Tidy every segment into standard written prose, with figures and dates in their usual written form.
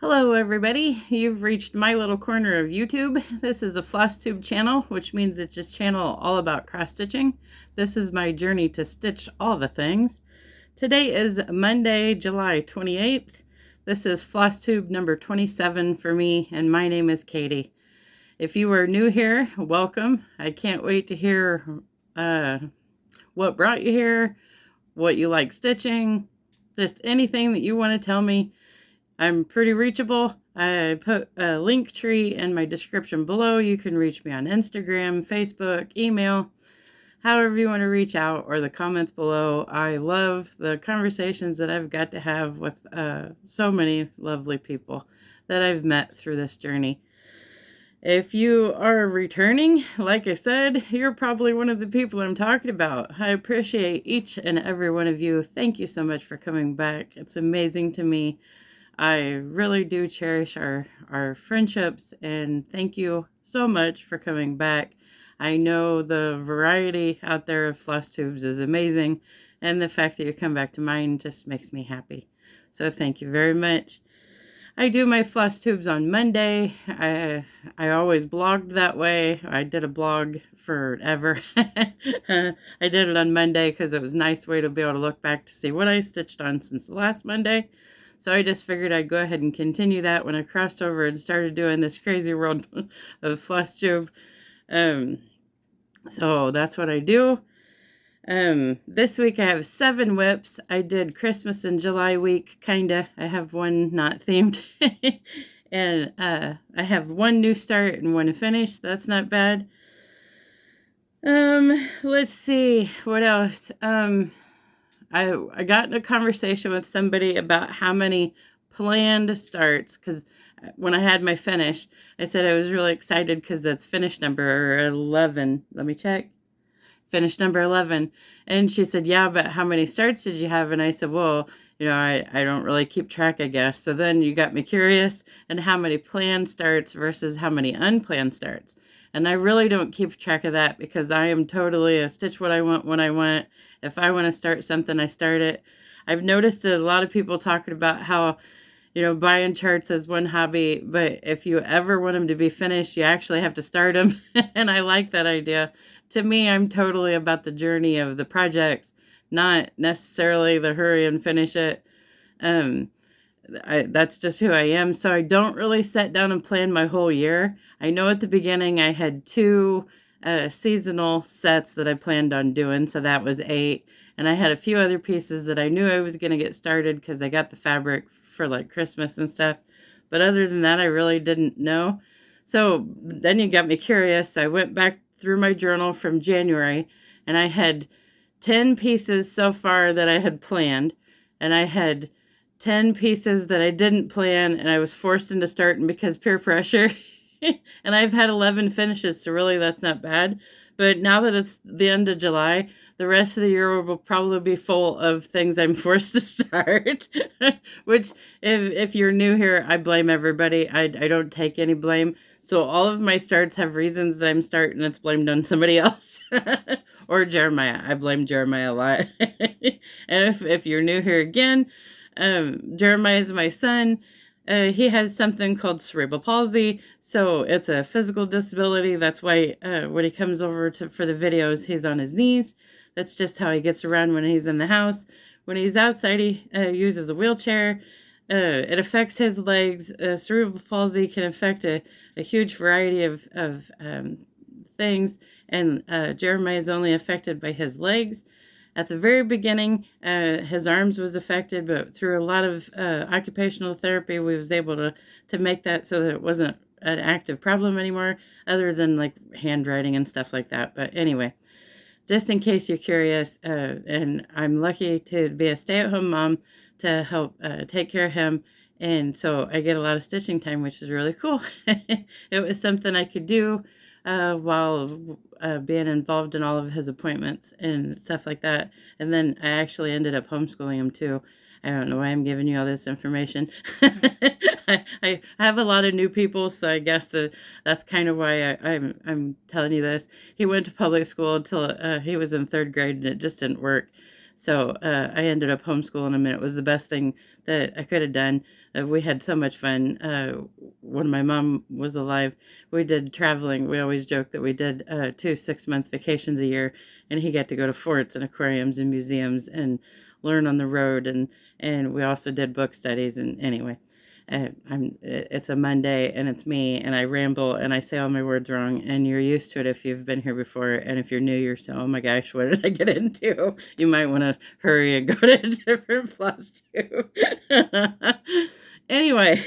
Hello everybody, you've reached my little corner of YouTube. This is a Flosstube channel, which means it's a channel all about cross-stitching. This is my journey to stitch all the things. Today is Monday, July 28th. This is Flosstube number 27 for me, and my name is Katie. If you are new here, welcome. I can't wait to hear what brought you here, what you like stitching, just anything that you want to tell me. I'm pretty reachable. I put a link tree in my description below. You can reach me on Instagram, Facebook, email, however you want to reach out, or the comments below. I love the conversations that I've got to have with so many lovely people that I've met through this journey. If you are returning, like I said, you're probably one of the people I'm talking about. I appreciate each and every one of you. Thank you so much for coming back. It's amazing to me. I really do cherish our friendships, and thank you so much for coming back. I know the variety out there of Flosstubes is amazing, and the fact that you come back to mine just makes me happy. So thank you very much. I do my Flosstubes on Monday. I always blogged that way. I did a blog forever. I did it on Monday because it was a nice way to be able to look back to see what I stitched on since the last Monday. So I just figured I'd go ahead and continue that when I crossed over and started doing this crazy world of Flosstube. So that's what I do. This week I have 7 whips. I did Christmas and July week, kinda. I have one not themed. And I have one new start and one to finish. That's not bad. Let's see, what else? I got in a conversation with somebody about how many planned starts, because when I had my finish, I said I was really excited because that's finish number 11. Let me check. Finish number 11. And she said, yeah, but how many starts did you have? And I said, well, you know, I don't really keep track, I guess. So then you got me curious, and how many planned starts versus how many unplanned starts. And I really don't keep track of that because I am totally a stitch what I want when I want. If I want to start something, I start it. I've noticed that a lot of people talking about how, you know, buying charts is one hobby, but if you ever want them to be finished, you actually have to start them. And I like that idea. To me, I'm totally about the journey of the projects, not necessarily the hurry and finish it. That's just who I am. So I don't really sit down and plan my whole year. I know at the beginning I had 2 seasonal sets that I planned on doing. So that was 8. And I had a few other pieces that I knew I was going to get started because I got the fabric for like Christmas and stuff. But other than that, I really didn't know. So then you got me curious. I went back through my journal from January, and I had 10 pieces so far that I had planned. And I had 10 pieces that I didn't plan, and I was forced into starting because peer pressure. And I've had 11 finishes, so really that's not bad. But now that it's the end of July, the rest of the year will probably be full of things I'm forced to start. Which, if you're new here, I blame everybody. I don't take any blame. So all of my starts have reasons that I'm starting. It's blamed on somebody else. Or Jeremiah. I blame Jeremiah a lot. And if you're new here again, Jeremiah is my son. He has something called cerebral palsy, so it's a physical disability. That's why when he comes over for the videos, he's on his knees. That's just how he gets around when he's in the house. When he's outside, he uses a wheelchair. It affects his legs. Cerebral palsy can affect a huge variety of things, and Jeremiah is only affected by his legs. At the very beginning, his arms was affected, but through a lot of occupational therapy, we was able to make that so that it wasn't an active problem anymore, other than like handwriting and stuff like that. But anyway, just in case you're curious, and I'm lucky to be a stay-at-home mom to help take care of him. And so I get a lot of stitching time, which is really cool. It was something I could do while being involved in all of his appointments and stuff like that. And then I actually ended up homeschooling him too. I don't know why I'm giving you all this information. I have a lot of new people, so I guess that's kind of why I'm telling you this. He went to public school until he was in 3rd grade, and it just didn't work. So I ended up homeschooling him, and it was the best thing that I could have done. We had so much fun. When my mom was alive, we did traveling. We always joke that we did 2 6-month vacations a year, and he got to go to forts and aquariums and museums and learn on the road, and we also did book studies. And anyway, it's a Monday, and it's me, and I ramble and I say all my words wrong, and you're used to it if you've been here before, and if you're new, you're so, oh my gosh, what did I get into? You might want to hurry and go to a different Flosstube. Anyway,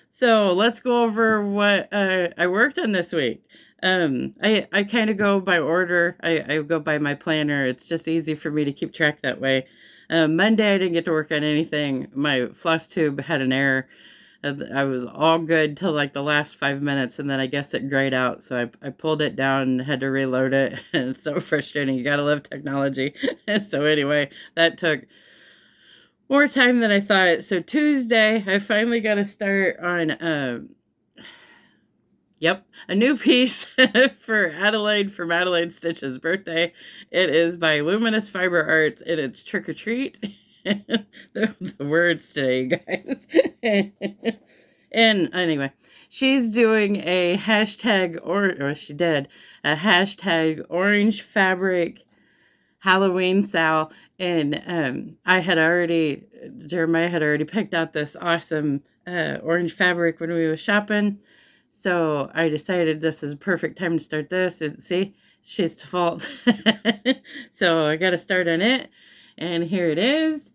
so let's go over what I worked on this week. I kind of go by order. I go by my planner. It's just easy for me to keep track that way. Monday, I didn't get to work on anything. My floss tube had an error. I was all good till like the last 5 minutes, and then I guess it grayed out. So I pulled it down and had to reload it. And it's so frustrating. You got to love technology. So anyway, that took more time than I thought. So Tuesday, I finally got to start on a new piece for Adelaide, from Adelaide Stitch's birthday. It is by Luminous Fiber Arts, and it's Trick or Treat. the words today, guys. And anyway, she's doing a hashtag, or she did, a hashtag orange fabric Halloween Sal. And Jeremiah had already picked out this awesome orange fabric when we were shopping. So I decided this is a perfect time to start this. See, she's to fault. So I got to start on it. And here it is.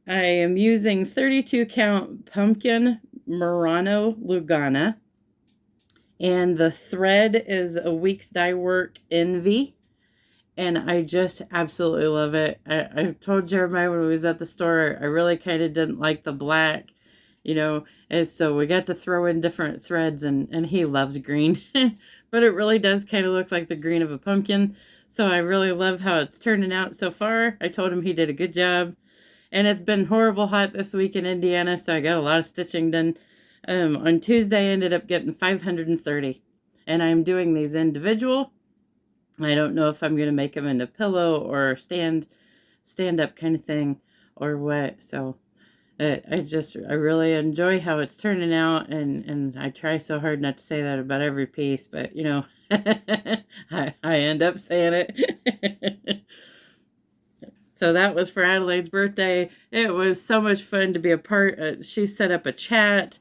I am using 32 count pumpkin Murano Lugana. And the thread is a Weeks Dye Work Envy. And I just absolutely love it. I told Jeremiah when we was at the store, I really kind of didn't like the black. And so we got to throw in different threads, and he loves green, but it really does kind of look like the green of a pumpkin. So I really love how it's turning out so far. I told him he did a good job, and it's been horrible hot this week in Indiana, so I got a lot of stitching done. On Tuesday, I ended up getting 530, and I'm doing these individual. I don't know if I'm going to make them into pillow or stand up kind of thing or what, so I really enjoy how it's turning out, and I try so hard not to say that about every piece, but I end up saying it. So that was for Adelaide's birthday. It was so much fun to be a part. She set up a chat.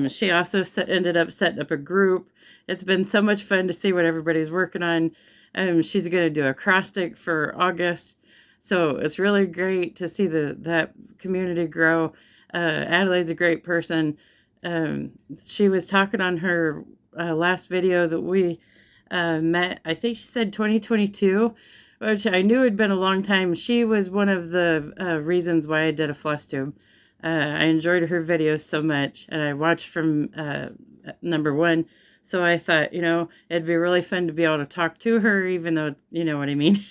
She also ended up setting up a group. It's been so much fun to see what everybody's working on. She's going to do a acrostic for August. So it's really great to see that community grow. Adelaide's a great person. She was talking on her last video that we met. I think she said 2022, which I knew had been a long time. She was one of the reasons why I did a Flosstube. I enjoyed her videos so much, and I watched from number 1. So I thought, it'd be really fun to be able to talk to her, even though, you know what I mean.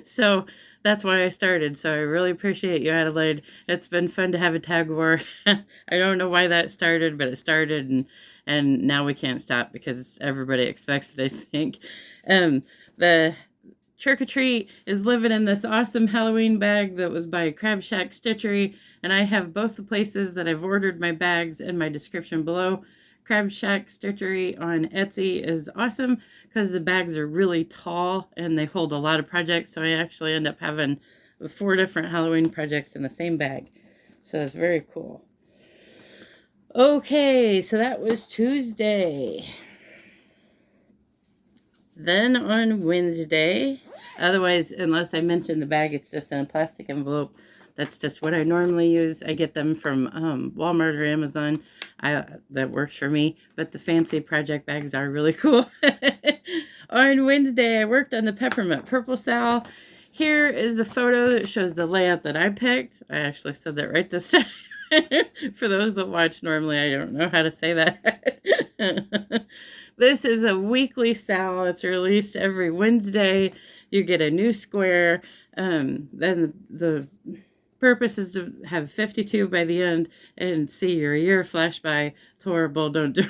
So that's why I started. So I really appreciate you, Adelaide. It's been fun to have a tag war. I don't know why that started, but it started, and now we can't stop because everybody expects it, I think. The Trick or Treat is living in this awesome Halloween bag that was by Crab Shack Stitchery, and I have both the places that I've ordered my bags in my description below. Crab Shack Stitchery on Etsy is awesome because the bags are really tall and they hold a lot of projects. So I actually end up having 4 different Halloween projects in the same bag. So it's very cool. Okay, so that was Tuesday. Then on Wednesday, otherwise, unless I mention the bag, it's just in a plastic envelope. That's just what I normally use. I get them from Walmart or Amazon. That works for me. But the fancy project bags are really cool. On Wednesday, I worked on the Peppermint Purple Sal. Here is the photo that shows the layout that I picked. I actually said that right this time. For those that watch normally, I don't know how to say that. This is a weekly sal. It's released every Wednesday. You get a new square. Then the purpose is to have 52 by the end and see your year flash by. It's horrible. Don't do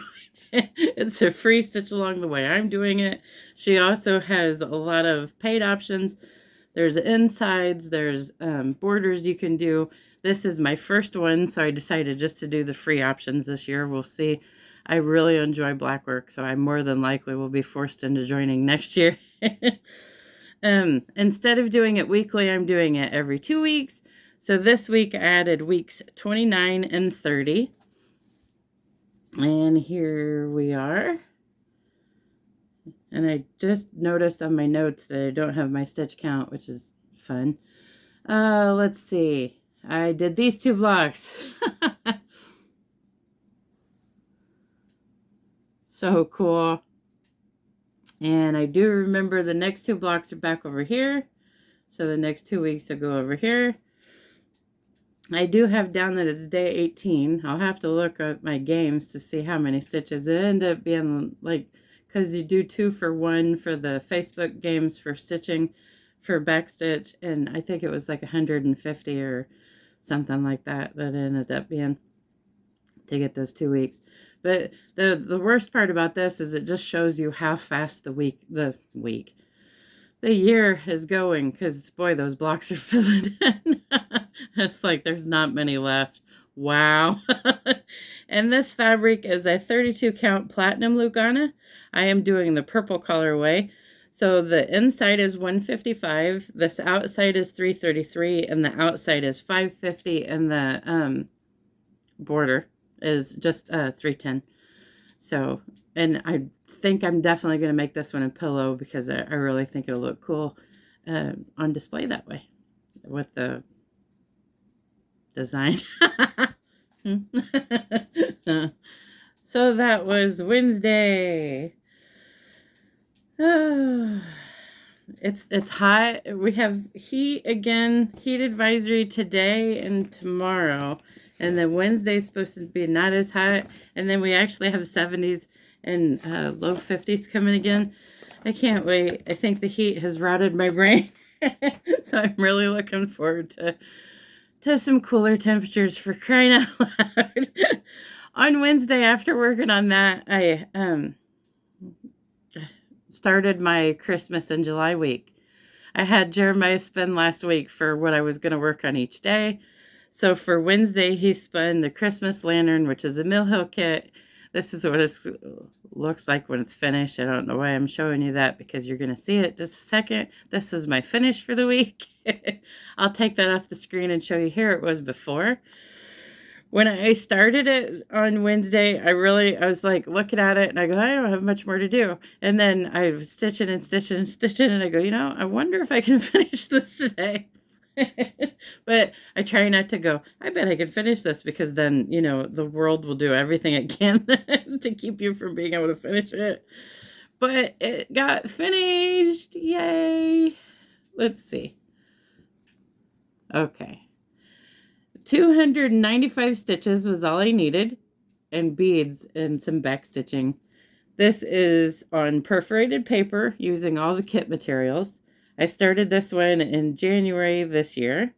it. It's a free stitch along the way I'm doing it. She also has a lot of paid options. There's insides, there's borders you can do. This is my first one, so I decided just to do the free options this year. We'll see. I really enjoy black work, so I more than likely will be forced into joining next year. Instead of doing it weekly, I'm doing it every 2 weeks. So this week I added weeks 29 and 30. And here we are. And I just noticed on my notes that I don't have my stitch count, which is fun. Let's see. I did these 2 blocks. So cool. And I do remember the next 2 blocks are back over here. So the next 2 weeks will go over here. I do have down that it's day 18. I'll have to look at my games to see how many stitches. It ended up being like, because you do 2 for 1 for the Facebook games for stitching for backstitch, and I think it was like 150 or something like that that ended up being to get those 2 weeks. But the worst part about this is it just shows you how fast the year is going, because boy, those blocks are filling in. It's like there's not many left. Wow. And this fabric is a 32 count Platinum Lugana. I am doing the purple colorway. So the inside is 155, this outside is 333, and the outside is 550, and the border is just 310. So, and I think I'm definitely going to make this one a pillow, because I really think it'll look cool on display that way with the design. So that was Wednesday. It's hot. We have heat again, heat advisory today and tomorrow. And then Wednesday's supposed to be not as hot. And then we actually have 70s and low 50s coming again. I can't wait. I think the heat has rotted my brain. So I'm really looking forward to some cooler temperatures, for crying out loud. On Wednesday, after working on that, I started my Christmas and July week. I had Jeremiah spin last week for what I was going to work on each day. So for Wednesday, he spun the Christmas lantern, which is a Mill Hill kit. This is what it looks like when it's finished. I don't know why I'm showing you that, because you're going to see it just a second. This was my finish for the week. I'll take that off the screen and show you. Here it was before. When I started it on Wednesday, I was like looking at it and I go, I don't have much more to do. And then I was stitching and stitching and stitching, and I go, I wonder if I can finish this today. But I try not to go, I bet I can finish this, because then, the world will do everything it can to keep you from being able to finish it. But it got finished. Yay. Let's see. Okay. 295 stitches was all I needed, and beads and some back stitching. This is on perforated paper using all the kit materials. I started this one in January this year.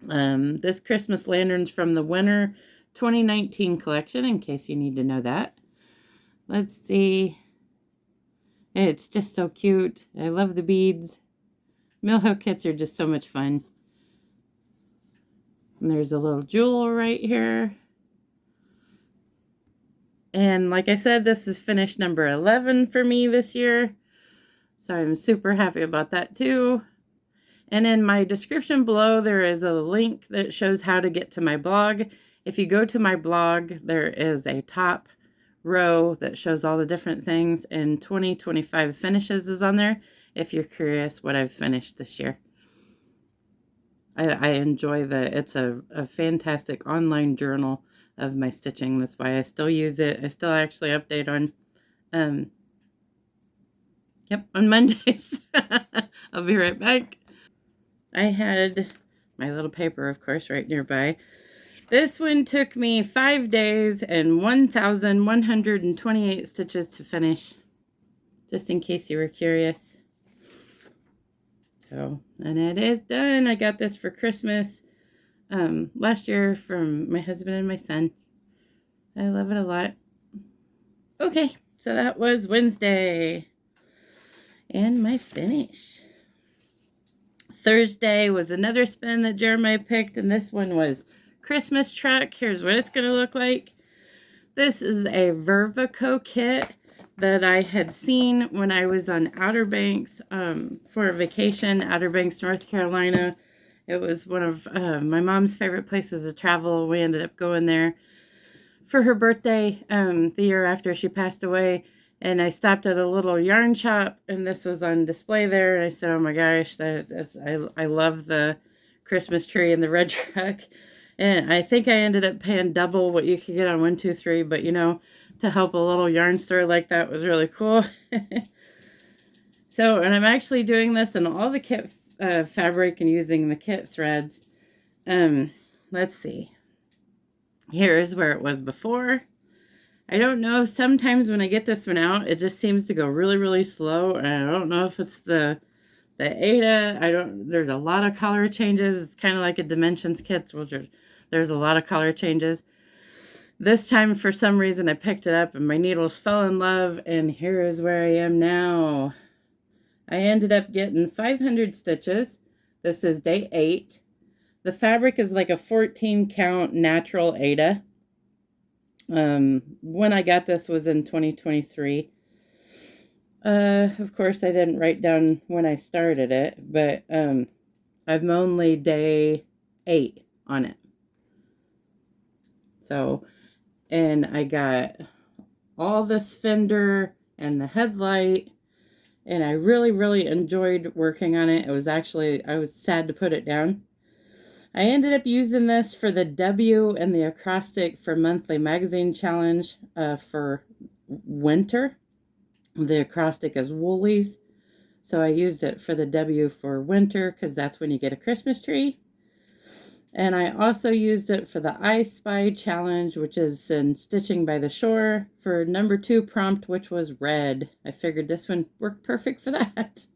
This Christmas lantern's from the winter 2019 collection, in case you need to know that. Let's see. It's just so cute. I love the beads. Mill Hill kits are just so much fun. And there's a little jewel right here. And like I said, this is finish number 11 for me this year. So I'm super happy about that too. And in my description below, there is a link that shows how to get to my blog. If you go to my blog, there is a top row that shows all the different things, and 2025 finishes is on there if you're curious what I've finished this year. I enjoy it's a fantastic online journal of my stitching. That's why I still use it. I still actually update on, on Mondays. I'll be right back. I had my little paper, of course, right nearby. This one took me 5 days and 1,128 stitches to finish, just in case you were curious. So, and it is done. I got this for Christmas last year from my husband and my son. I love it a lot. Okay, so that was Wednesday. And my finish. Thursday was another spin that Jeremiah picked, and this one was Christmas truck. Here's what it's going to look like. This is a Vervaco kit that I had seen when I was on Outer Banks for a vacation, Outer Banks, North Carolina. It was one of my mom's favorite places to travel. We ended up going there for her birthday the year after she passed away. And I stopped at a little yarn shop, and this was on display there. And I said, oh my gosh, I love the Christmas tree and the red truck. And I think I ended up paying double what you could get on 123, but you know, to help a little yarn store like that was really cool. So, and I'm actually doing this in all the kit fabric and using the kit threads. Let's see. Here's where it was before. I don't know, sometimes when I get this one out, it just seems to go really, really slow. And I don't know if it's the Aida. There's a lot of color changes. It's kind of like a Dimensions kit, which there's a lot of color changes. This time, for some reason, I picked it up and my needles fell in love, and here is where I am now. I ended up getting 500 stitches. This is day 8. The fabric is like a 14 count Natural Aida. When I got this was in 2023. Of course I didn't write down when I started it, but I'm only day 8 on it. So, and I got all this fender and the headlight, and I really, really enjoyed working on it. It was actually, I was sad to put it down. I ended up using this for the W and the acrostic for monthly magazine challenge for winter. The acrostic is Woolies, so I used it for the W for winter because that's when you get a Christmas tree. And I also used it for the I Spy challenge, which is in Stitching by the Shore, for number 2 prompt, which was red. I figured this one worked perfect for that.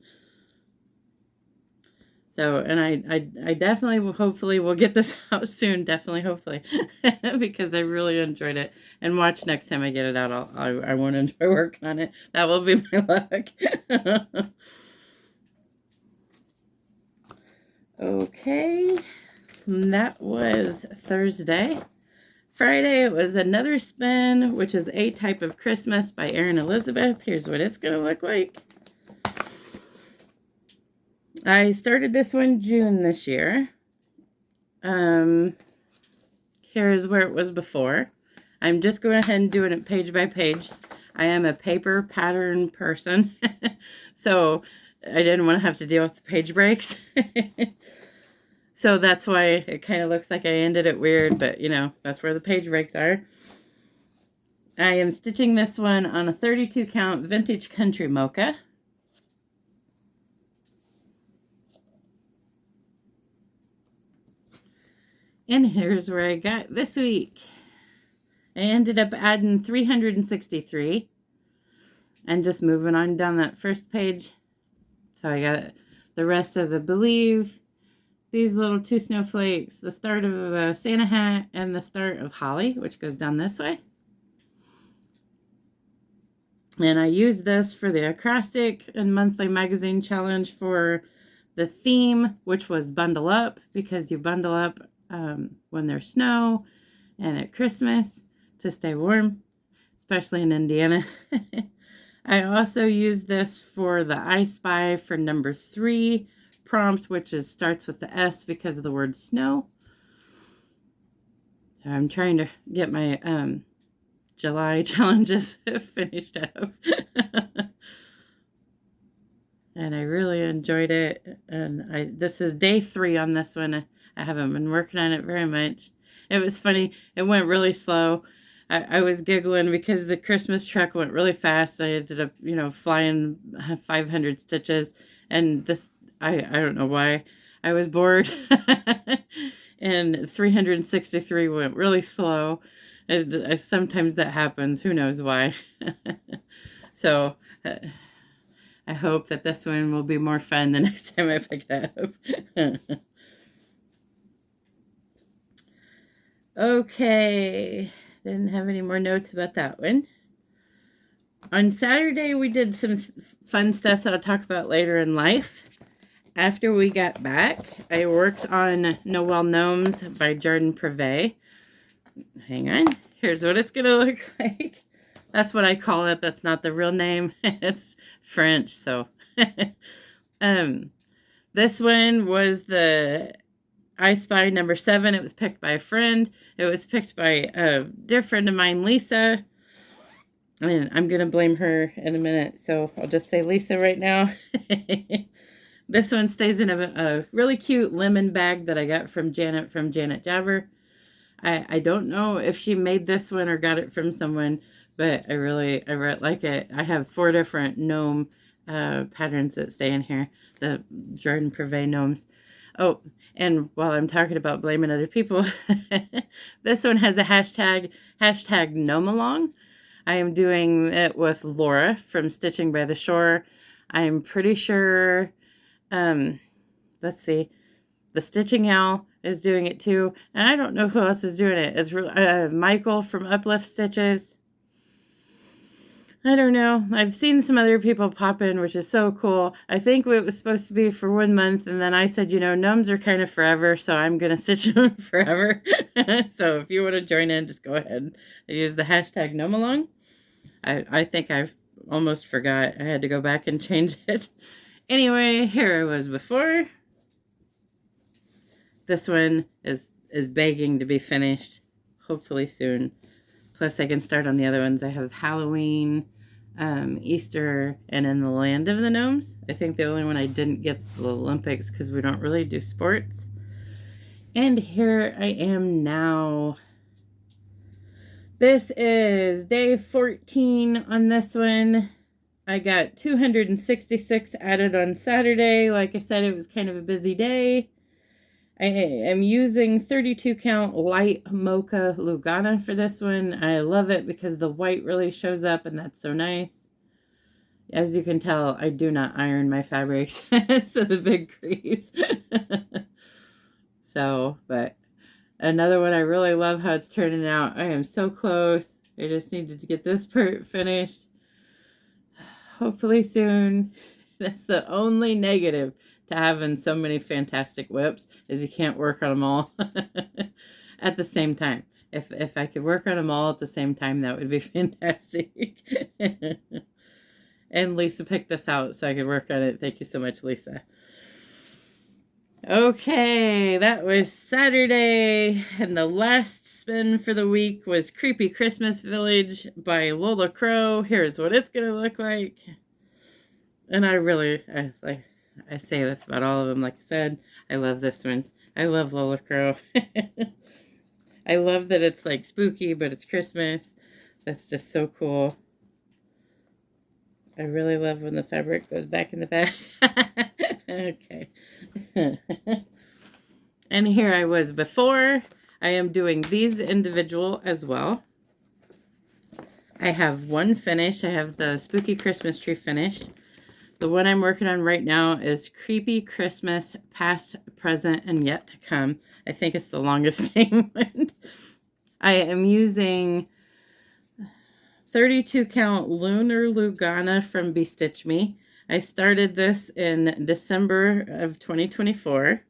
So, and I definitely will, hopefully will get this out soon. Definitely, hopefully, because I really enjoyed it. And watch next time I get it out. I won't enjoy working on it. That will be my luck. Okay, that was Thursday. Friday, it was another spin, which is A Type of Christmas by Erin Elizabeth. Here's what it's going to look like. I started this one June this year. Here's where it was before. I'm just going ahead and doing it page by page. I am a paper pattern person, so I didn't want to have to deal with the page breaks. So that's why it kind of looks like I ended it weird, but you know, that's where the page breaks are. I am stitching this one on a 32 count vintage country mocha. And here's where I got this week. I ended up adding 363 and just moving on down that first page. So I got the rest of the Believe, these little 2 snowflakes, the start of the Santa hat, and the start of Holly, which goes down this way. And I used this for the acrostic and monthly magazine challenge for the theme, which was bundle up, because you bundle up when there's snow and at Christmas to stay warm, especially in Indiana. I also use this for the I Spy for number 3 prompt, which starts with the S because of the word snow. So I'm trying to get my July challenges finished up. And I really enjoyed it. And this is day 3 on this one. I haven't been working on it very much. It was funny. It went really slow. I was giggling because the Christmas truck went really fast. I ended up, you know, flying 500 stitches. And this, I don't know why. I was bored. And 363 went really slow. Sometimes that happens. Who knows why. So I hope that this one will be more fun the next time I pick it up. Okay, didn't have any more notes about that one. On Saturday, we did some fun stuff that I'll talk about later in life. After we got back, I worked on Noel Gnomes by Jardin Prive. Hang on. Here's what it's going to look like. That's what I call it. That's not the real name. It's French, so. This one was the I Spy number 7. It was picked by a friend. It was picked by a dear friend of mine, Lisa. And I'm going to blame her in a minute, so I'll just say Lisa right now. This one stays in a really cute lemon bag that I got from Janet Jabber. I don't know if she made this one or got it from someone, but I really like it. I have 4 different gnome patterns that stay in here, the Jardin Prive gnomes. Oh, and while I'm talking about blaming other people, this one has a hashtag #GnomeAlong. I am doing it with Laura from Stitching by the Shore. I'm pretty sure, let's see, the Stitching Owl is doing it too. And I don't know who else is doing it. It's Michael from Uplift Stitches. I don't know. I've seen some other people pop in, which is so cool. I think it was supposed to be for 1 month, and then I said, you know, gnomes are kind of forever, so I'm going to stitch them forever. So if you want to join in, just go ahead and use the hashtag #GnomeAlong. I think I almost forgot. I had to go back and change it. Anyway, here I was before. This one is begging to be finished, hopefully soon. Plus, I can start on the other ones. I have Halloween, Easter, and in the Land of the Gnomes. I think the only one I didn't get the Olympics because we don't really do sports. And here I am now. This is day 14 on this one. I got 266 added on Saturday. Like I said, it was kind of a busy day. I am using 32 count Lt Mocha Lugana for this one. I love it because the white really shows up and that's so nice. As you can tell, I do not iron my fabrics. So the big crease. So, but another one I really love how it's turning out. I am so close. I just needed to get this part finished. Hopefully soon. That's the only negative to having so many fantastic whips is you can't work on them all at the same time. If I could work on them all at the same time, that would be fantastic. And Lisa picked this out so I could work on it. Thank you so much, Lisa. Okay, that was Saturday, and the last spin for the week was Creepy Christmas Village by Lola Crow. Here's what it's gonna look like. And I say this about all of them. Like I said, I love this one. I love Lola Crow. I love that it's like spooky, but it's Christmas. That's just so cool. I really love when the fabric goes back in the bag. Okay. And here I was before. I am doing these individual as well. I have one finished. I have the Spooky Christmas Tree finished. The one I'm working on right now is Creepy Christmas, Past, Present, and Yet to Come. I think it's the longest name. I am using 32 count Lunar Lugana from BeStitchMe. I started this in December of 2024.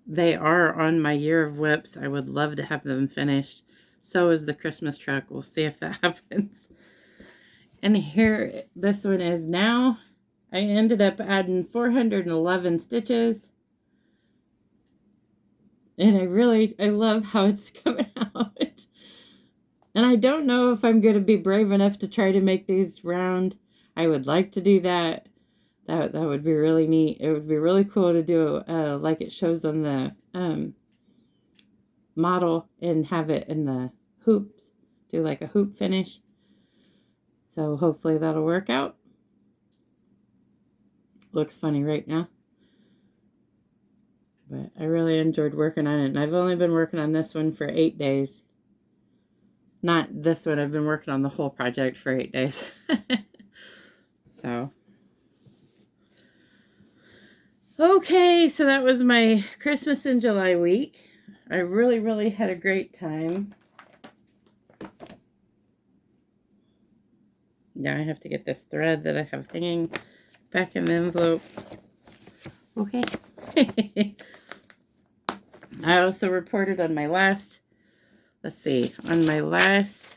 They are on my year of whips. I would love to have them finished. So is the Christmas truck. We'll see if that happens. And here, this one is now. I ended up adding 411 stitches. And I love how it's coming out. And I don't know if I'm going to be brave enough to try to make these round. I would like to do that. That would be really neat. It would be really cool to do like it shows on the model and have it in the hoops. Do like a hoop finish. So hopefully that'll work out. Looks funny right now. But I really enjoyed working on it. And I've only been working on this one for 8 days. Not this one. I've been working on the whole project for 8 days. So. Okay, so that was my Christmas in July week. I really had a great time. Now I have to get this thread that I have hanging back in the envelope. Okay. I also reported on my last, let's see, on my last,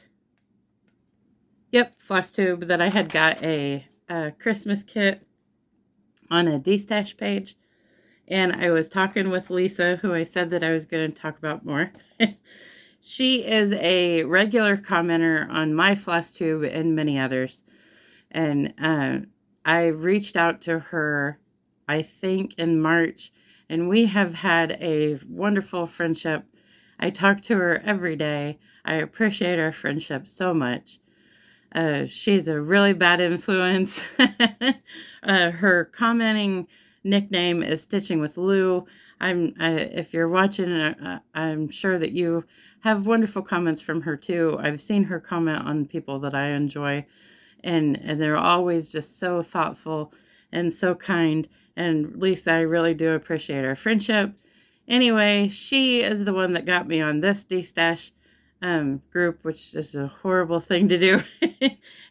Flosstube, that I had got a Christmas kit on a BeStitchMe page. And I was talking with Lisa, who I said that I was going to talk about more. She is a regular commenter on my Flosstube and many others. And I reached out to her, I think, in March. And we have had a wonderful friendship. I talk to her every day. I appreciate our friendship so much. She's a really bad influence. Her commenting nickname is Stitching with Lou. If you're watching, I'm sure that you have wonderful comments from her too. I've seen her comment on people that I enjoy, and they're always just so thoughtful and so kind. And Lisa, I really do appreciate our friendship. Anyway, she is the one that got me on this BeStitchMe group, which is a horrible thing to do.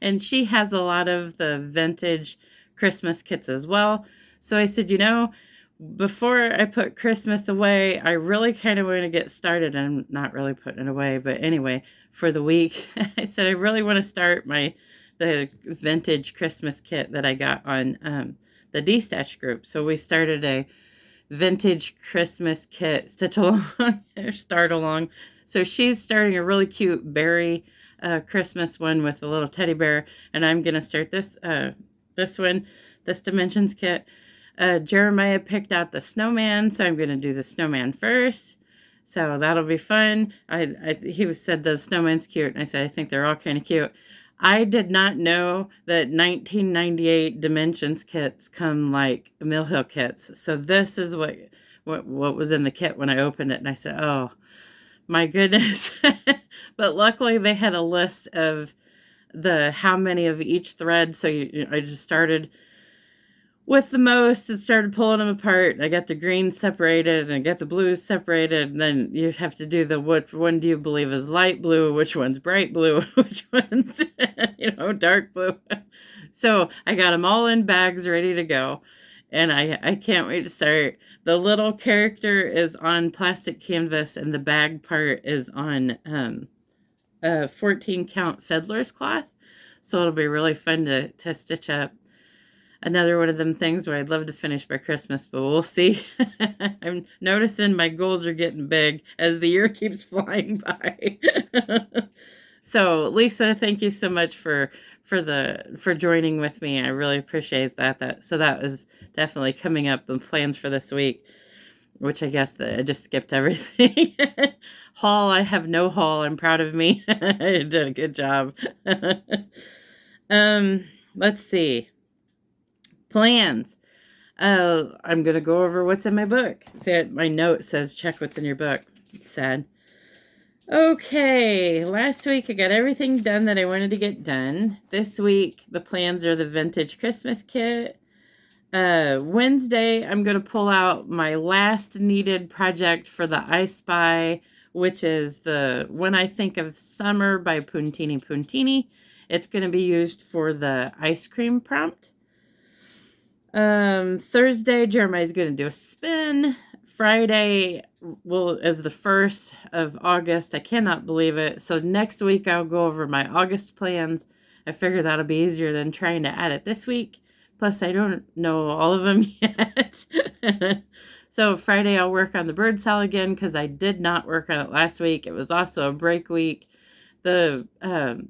And she has a lot of the vintage Christmas kits as well. So I said, before I put Christmas away, I really kind of want to get started. I'm not really putting it away, but anyway, for the week, I said I really want to start the vintage Christmas kit that I got on the BeStitchMe group. So we started a vintage Christmas kit stitch along or start along. So she's starting a really cute berry Christmas one with a little teddy bear, and I'm gonna start this one, this Dimensions kit. Jeremiah picked out the snowman, so I'm gonna do the snowman first. So that'll be fun. He said the snowman's cute, and I said I think they're all kind of cute. I did not know that 1998 Dimensions kits come like Mill Hill kits. So this is what was in the kit when I opened it, and I said, oh my goodness. But luckily they had a list of how many of each thread. So I just started with the most and started pulling them apart. I got the greens separated and I got the blues separated. And then you have to do which one do you believe is light blue, which one's bright blue, which one's, dark blue. So I got them all in bags ready to go. And I can't wait to start. The little character is on plastic canvas and the bag part is on 14 count fiddler's cloth. So it'll be really fun to stitch up. Another one of them things where I'd love to finish by Christmas, but we'll see. I'm noticing my goals are getting big as the year keeps flying by. So Lisa, thank you so much for joining with me. I really appreciate that. So that was definitely coming up in plans for this week, which I guess that I just skipped everything. Haul, I have no haul. I'm proud of me. I did a good job. Let's see. Plans. I'm going to go over what's in my book. See, my note says check what's in your book. It's sad. Okay, last week I got everything done that I wanted to get done. This week the plans are the vintage Christmas kit. Wednesday I'm going to pull out my last needed project for the I Spy, which is the When I Think of Summer by Puntini. It's going to be used for the ice cream prompt. Thursday, Jeremiah's going to do a spin. Friday is the 1st of August. I cannot believe it. So next week I'll go over my August plans. I figure that'll be easier than trying to add it this week. Plus I don't know all of them yet. So Friday I'll work on the bird cell again because I did not work on it last week. It was also a break week. The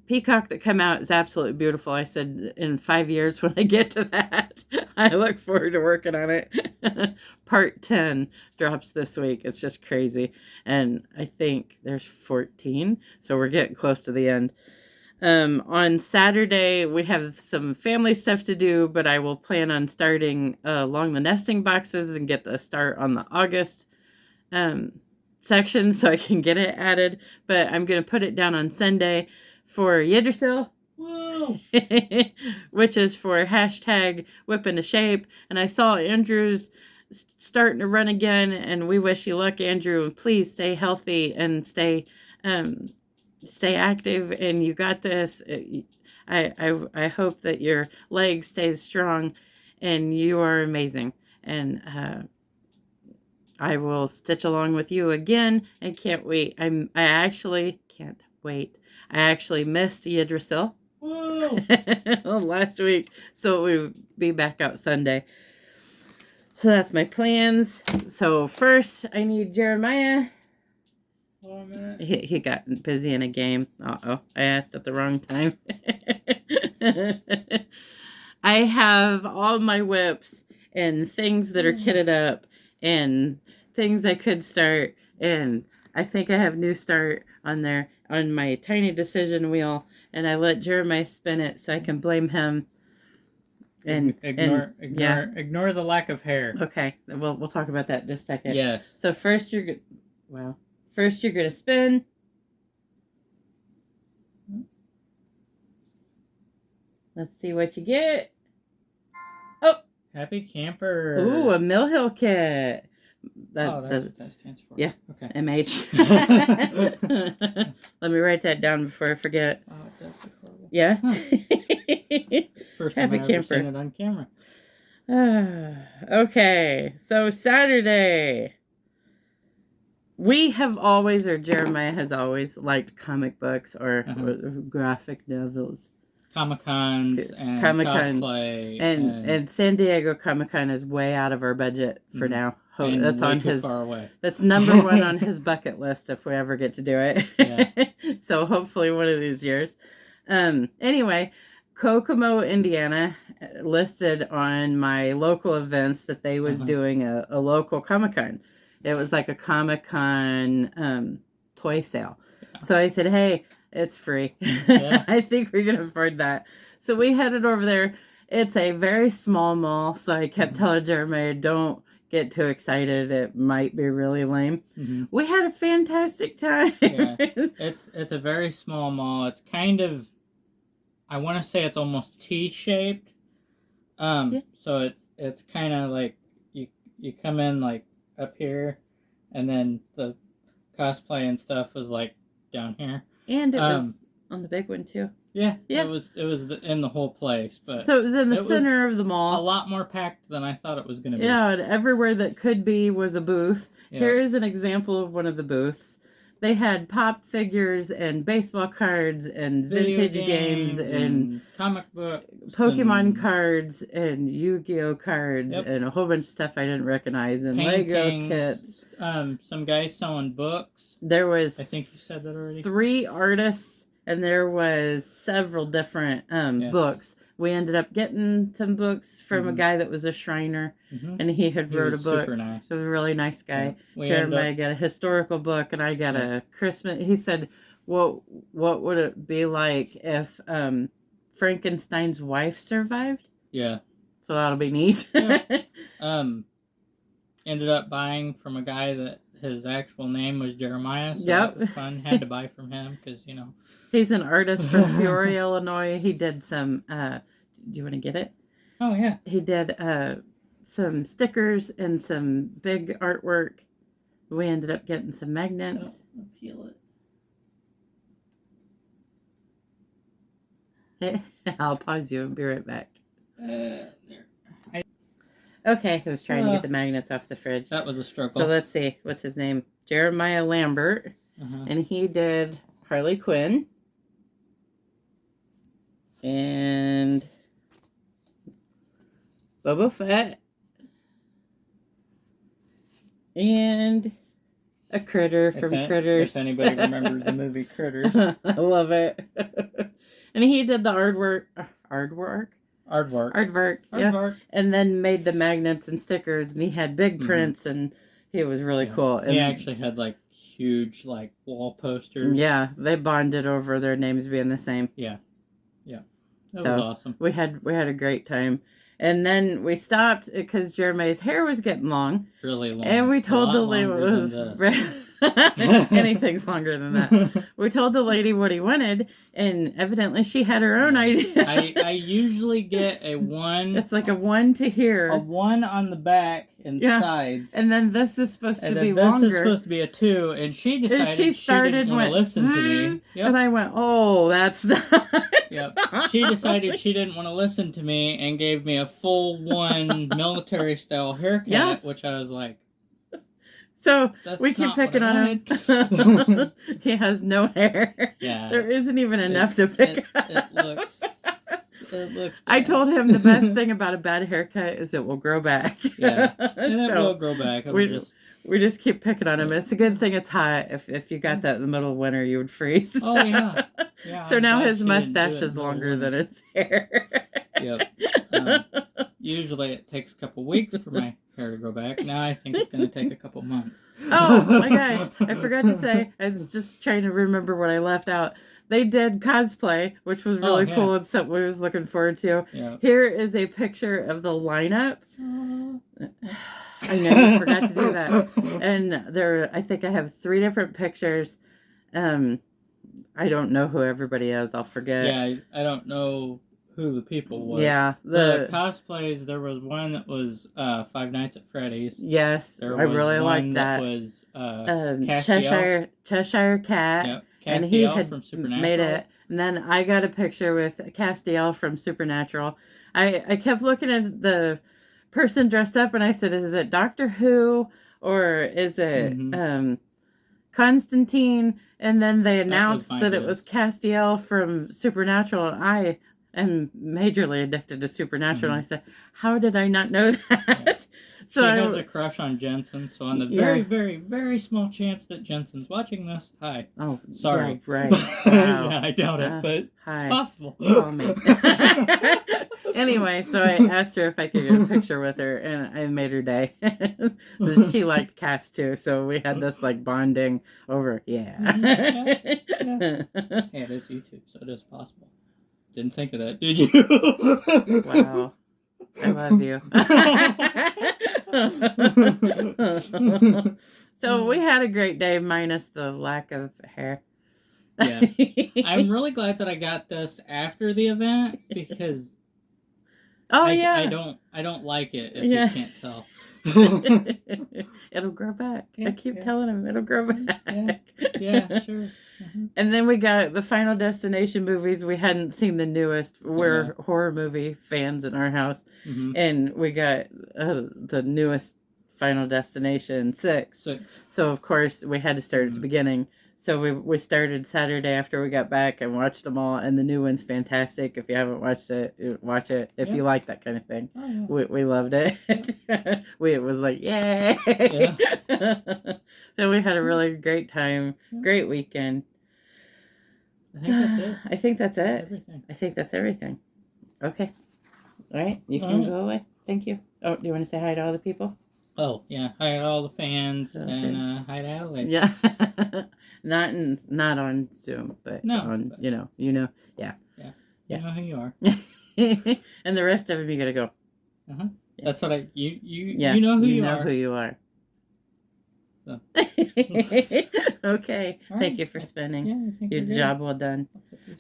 peacock that come out is absolutely beautiful. I said in 5 years when I get to that, I look forward to working on it. Part 10 drops this week. It's just crazy. And I think there's 14, so we're getting close to the end. On Saturday, we have some family stuff to do, but I will plan on starting along the nesting boxes and get the start on the August section so I can get it added. But I'm going to put it down on Sunday for Yggdrasil. Whoa. Which is for hashtag whip into shape. And I saw Andrew's starting to run again, and we wish you luck, Andrew. Please stay healthy and stay active, and you got this. I hope that your leg stays strong and you are amazing. And I will stitch along with you again, and can't wait. I actually can't wait. I actually missed Yggdrasil last week, so we'll be back out Sunday. So that's my plans. So first, I need Jeremiah. He got busy in a game. Uh-oh, I asked at the wrong time. I have all my whips and things that are kitted up and things I could start. And I think I have new start on there on my tiny decision wheel. And I let Jeremiah spin it so I can blame him. And ignore the lack of hair. Okay, we'll talk about that in just a second. Yes. So first you're gonna spin. Let's see what you get. Oh, Happy Camper. Ooh, a Mill Hill kit. That stands for. Yeah. Okay. MH. Let me write that down before I forget. Oh, it does look horrible. Yeah. First time I've ever seen it on camera. Okay, so Saturday. We have always, or Jeremiah has always, liked comic books or graphic novels. Comic-Cons and cosplay. And San Diego Comic-Con is way out of our budget for now. And that's way on too his far away. That's number one on his bucket list if we ever get to do it. Yeah. So hopefully one of these years. Anyway, Kokomo, Indiana listed on my local events that they was doing a local Comic-Con. It was like a Comic-Con toy sale. So I said, hey, it's free. Yeah. I think we can afford that. So we headed over there. It's a very small mall. So I kept telling Jeremiah, don't get too excited. It might be really lame. We had a fantastic time. Yeah. It's a very small mall. It's kind of, I want to say it's almost T-shaped. So it's kind of like you come in like up here, and then the cosplay and stuff was like down here. And it was on the big one too. Yeah. It was in the whole place, but so it was in the center of the mall. A lot more packed than I thought it was going to be. Yeah, and everywhere that could be was a booth. Yeah. Here's an example of one of the booths. They had pop figures and baseball cards and vintage games and comic books, Pokemon cards and Yu-Gi-Oh cards and a whole bunch of stuff I didn't recognize and Lego kits. Some guys selling books. There was, I think you said that already. 3 artists and there was several different books. We ended up getting some books from a guy that was a Shriner, and he wrote a book. Super nice. He was a really nice guy. Yeah. Jeremiah got a historical book, and I got a Christmas. He said, what would it be like if Frankenstein's wife survived? Yeah. So that'll be neat. Yeah. Ended up buying from a guy that his actual name was Jeremiah, so that was fun. Had to buy from him because, He's an artist from Peoria, Illinois. He did some, do you want to get it? Oh, yeah. He did some stickers and some big artwork. We ended up getting some magnets. I'll peel it. I'll pause you and be right back. There. Okay, I was trying to get the magnets off the fridge. That was a struggle. So let's see. What's his name? Jeremiah Lambert. And he did Harley Quinn. And Boba Fett. And a critter from Critters. If anybody remembers the movie Critters. I love it. And he did the artwork. Yeah. And then made the magnets and stickers, and he had big prints, and he was really cool. And he actually had like huge like wall posters. Yeah, they bonded over their names being the same. Yeah. That was awesome. We had a great time. And then we stopped because Jeremiah's hair was getting long. Really long. And we told the lady Anything's longer than that. We told the lady what he wanted, and evidently she had her own idea. I usually get a 1. It's like a 1 to here. A 1 on the back and sides. And then this is supposed to be this longer. This is supposed to be a 2, and she decided she didn't want to listen to me. Yep. And I went, oh, that's not... Yep. She decided she didn't want to listen to me and gave me a full 1 military-style haircut, which I was like... So we keep picking on him. He has no hair. Yeah. There isn't even enough to pick up. It looks bad. I told him the best thing about a bad haircut is it will grow back. Yeah. And it will grow back. We just keep picking on him. It's a good thing it's hot. If you got that in the middle of winter, you would freeze. Oh, yeah. Yeah. So now his mustache is longer than his hair. Yep. Usually it takes a couple weeks for my hair to grow back. Now I think it's going to take a couple months. Oh, my gosh. I forgot to say, I was just trying to remember what I left out. They did cosplay, which was really cool and something we was looking forward to. Yeah. Here is a picture of the lineup. I know you forgot to do that. And I think I have 3 different pictures. I don't know who everybody is. I'll forget. Yeah, I don't know who the people was. Yeah. The cosplays, there was one that was Five Nights at Freddy's. Yes, I really liked that. There was Cheshire Cat. Yep. And he Castiel had from Supernatural. made it. And then I got a picture with Castiel from Supernatural. I kept looking at the person dressed up and I said, is it Doctor Who or is it Constantine? And then they announced that it was Castiel from Supernatural, and I am majorly addicted to Supernatural. And I said, how did I not know that? Yeah. So she has a crush on Jensen, so on the very, very, very small chance that Jensen's watching this, hi. Oh, sorry. Yeah, right. Wow. Yeah, I doubt it, but hi. It's possible. Call me. Anyway, so I asked her if I could get a picture with her, and I made her day. She liked Cass too, so we had this like bonding over. Yeah. Yeah. Hey, it is YouTube, so it is possible. Didn't think of that, did you? Wow. I love you. So we had a great day, minus the lack of hair. Yeah. I'm really glad that I got this after the event because I don't like it if you can't tell. It'll grow back. I keep telling him it'll grow back. Yeah, sure. And then we got the Final Destination movies. We hadn't seen the newest. We're horror movie fans in our house. And we got the newest Final Destination 6. So, of course, we had to start at the beginning. So we started Saturday after we got back and watched them all. And the new one's fantastic. If you haven't watched it, watch it. If you like that kind of thing. Oh, yeah. We loved it. It was like, yay! Yeah. So we had a really great time. Great weekend. I think that's it. I think that's everything. Okay. All right. You can go away. Thank you. Oh, do you want to say hi to all the people? Oh, yeah. Hi to all the fans and hi to Adelaide. Yeah. Not on Zoom, but on, yeah. You know who you are. And the rest of them, you got to go. Yeah. That's what you know who you are. You know who you are. So. Okay. Thank you for spending. Your job well done.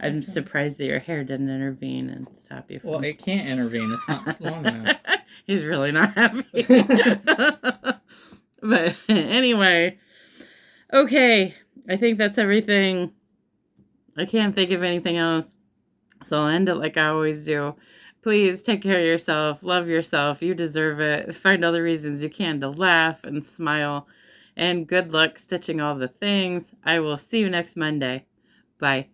I'm surprised that your hair didn't intervene and stop you from... Well, it can't intervene. It's not long enough. He's really not happy. But anyway. Okay. I think that's everything. I can't think of anything else. So I'll end it like I always do. Please take care of yourself. Love yourself. You deserve it. Find all the reasons you can to laugh and smile. And good luck stitching all the things. I will see you next Monday. Bye.